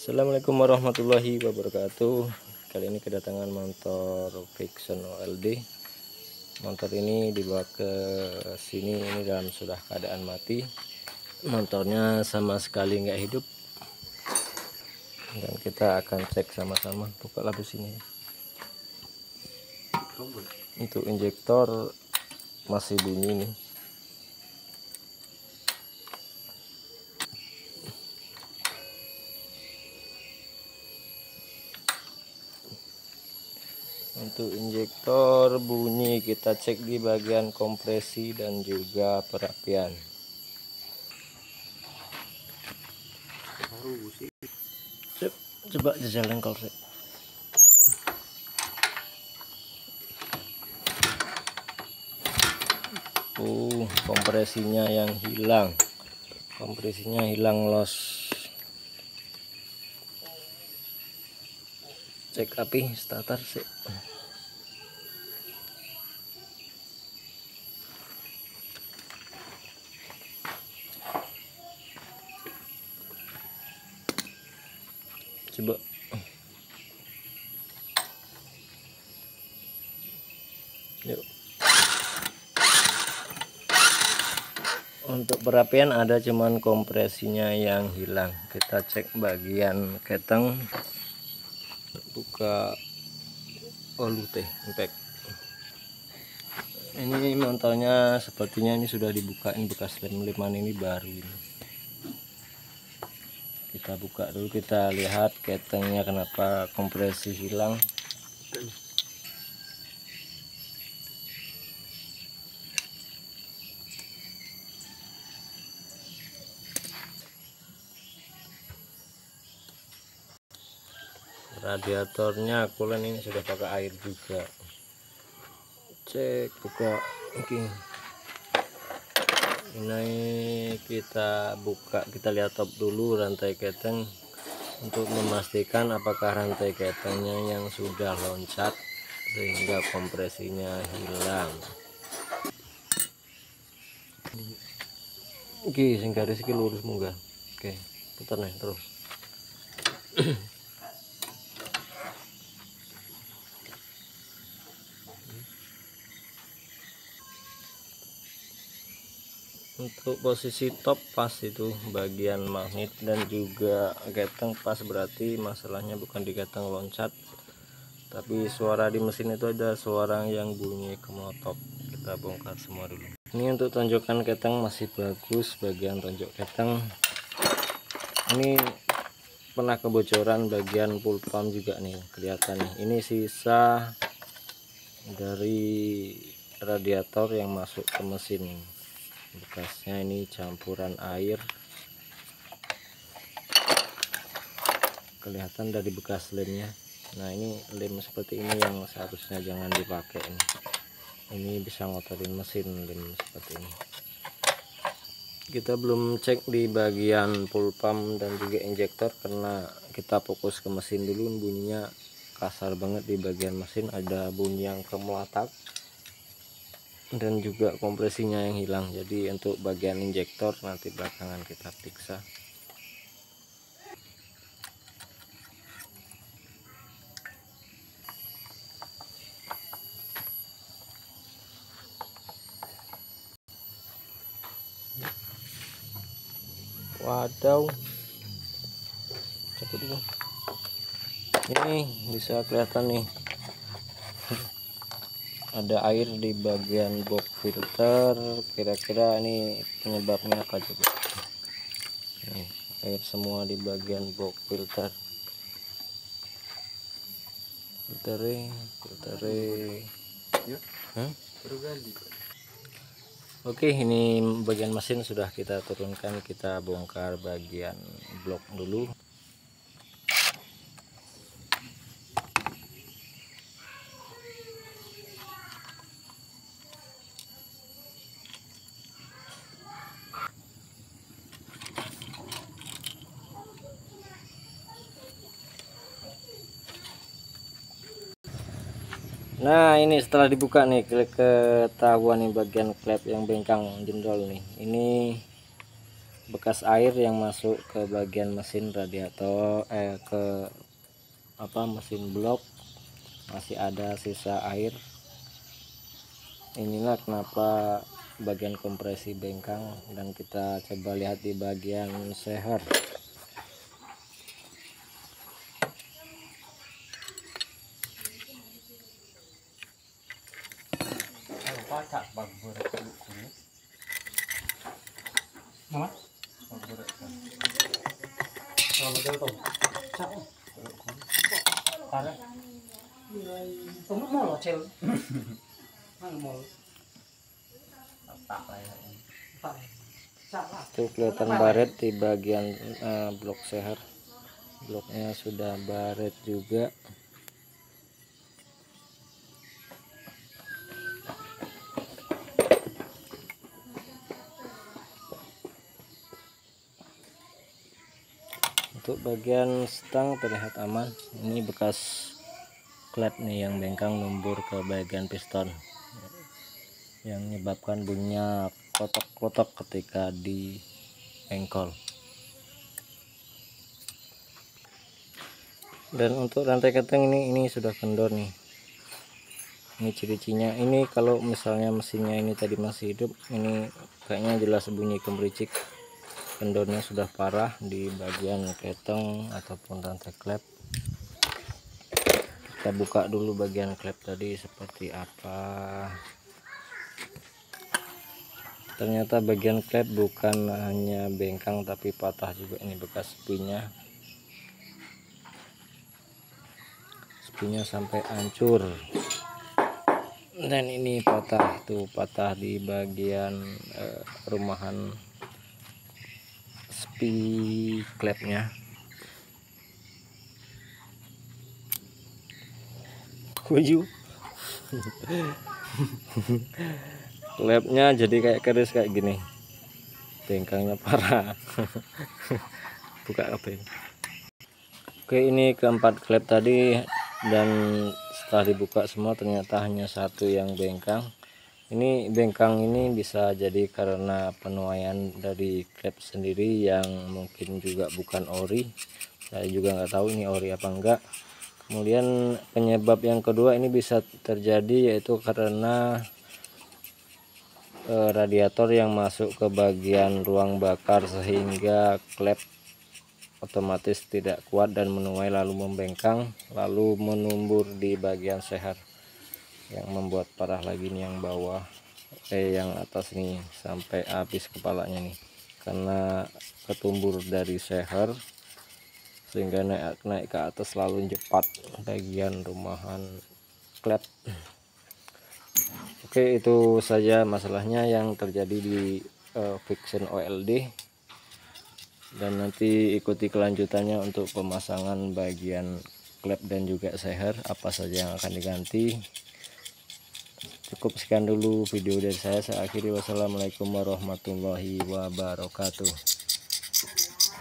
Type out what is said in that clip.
Assalamualaikum warahmatullahi wabarakatuh. Kali ini kedatangan motor Friction OLD. Motor ini dibawa ke sini ini dalam sudah keadaan mati. Motornya sama sekali nggak hidup. Dan kita akan cek sama-sama. Buka labus ini. Untuk injektor masih bunyi nih. Untuk injektor bunyi, kita cek di bagian kompresi dan juga perapian. Coba jalan korek. Kompresinya yang hilang. Kompresinya hilang, los. Cek api starter sih. Coba. Yuk. Untuk perapian ada cuman kompresinya yang hilang. Kita cek bagian keteng. Buka teh impact. Ini motornya sepertinya ini sudah dibukain, bekas lem-leman ini baru ini. Kita buka dulu, kita lihat ketengnya kenapa kompresi hilang. Radiatornya coolant ini sudah pakai air juga. Cek buka oke. Ini kita buka, kita lihat top dulu rantai keteng untuk memastikan apakah rantai ketengnya yang sudah loncat sehingga kompresinya hilang. Oke, sing garis iki lurus munggah. Oke, putar nih terus. Untuk posisi top pas itu bagian magnet dan juga keteng pas, berarti masalahnya bukan di keteng loncat, tapi suara di mesin itu ada suara yang bunyi kemotok. Kita bongkar semua dulu. Ini untuk tonjokan keteng masih bagus, bagian tonjok keteng. Ini pernah kebocoran bagian full pump juga nih, kelihatan nih. Ini sisa dari radiator yang masuk ke mesin. Bekasnya ini campuran air, kelihatan dari bekas lemnya. Nah, ini lem seperti ini yang seharusnya jangan dipakai ini bisa ngotorin mesin, lem seperti ini. Kita belum cek di bagian full pump dan juga injektor karena kita fokus ke mesin dulu. Bunyinya kasar banget di bagian mesin, ada bunyi yang kemelatak dan juga kompresinya yang hilang. Jadi untuk bagian injektor nanti belakangan kita periksa. Wadaw, cepet dulu. Ini bisa kelihatan nih, ada air di bagian box filter. Kira-kira ini penyebabnya apa coba? Nih, air semua di bagian box filter. Filtere. Oke, ini bagian mesin sudah kita turunkan. Kita bongkar bagian blok dulu. Nah, ini setelah dibuka nih ketahuan nih bagian klep yang bengkang jendol nih. Ini bekas air yang masuk ke bagian mesin radiator, mesin blok, masih ada sisa air. Inilah kenapa bagian kompresi bengkang, dan kita coba lihat di bagian seher. Itu kelihatan baret di bagian blok seher. Bloknya sudah baret juga. Untuk bagian stang terlihat aman. Ini bekas klep nih yang bengkang numbur ke bagian piston, yang menyebabkan bunyinya klotok-klotok ketika di engkol. Dan untuk rantai keteng ini sudah kendor nih. Ini ciri-cirinya. Ini kalau misalnya mesinnya ini tadi masih hidup, ini kayaknya jelas bunyi gemericik. Kendornya sudah parah di bagian keteng ataupun rantai klep. Kita buka dulu bagian klep tadi seperti apa. Ternyata bagian klep bukan hanya bengkang tapi patah juga. Ini bekas spinya. Spinya sampai hancur. Dan ini patah, tuh patah di bagian rumahan spi klepnya. Kuyu. Klepnya jadi kayak keris kayak gini. Bengkangnya parah. Buka apa ini? Oke, ini keempat klep tadi, dan setelah dibuka semua ternyata hanya satu yang bengkang. Ini bengkang ini bisa jadi karena penuaian dari klep sendiri yang mungkin juga bukan ori. Saya juga nggak tahu ini ori apa enggak. Kemudian penyebab yang kedua ini bisa terjadi yaitu karena radiator yang masuk ke bagian ruang bakar, sehingga klep otomatis tidak kuat dan menuai lalu membengkang, lalu menumbur di bagian seher, yang membuat parah lagi nih yang bawah, yang atas nih sampai habis kepalanya nih, karena ketumbur dari seher sehingga naik ke atas lalu cepat bagian rumahan klep. Oke, itu saja masalahnya yang terjadi di Vixion OLD, dan nanti ikuti kelanjutannya untuk pemasangan bagian klep dan juga seher, apa saja yang akan diganti. Cukup sekian dulu video dari saya akhiri. Wassalamualaikum warahmatullahi wabarakatuh.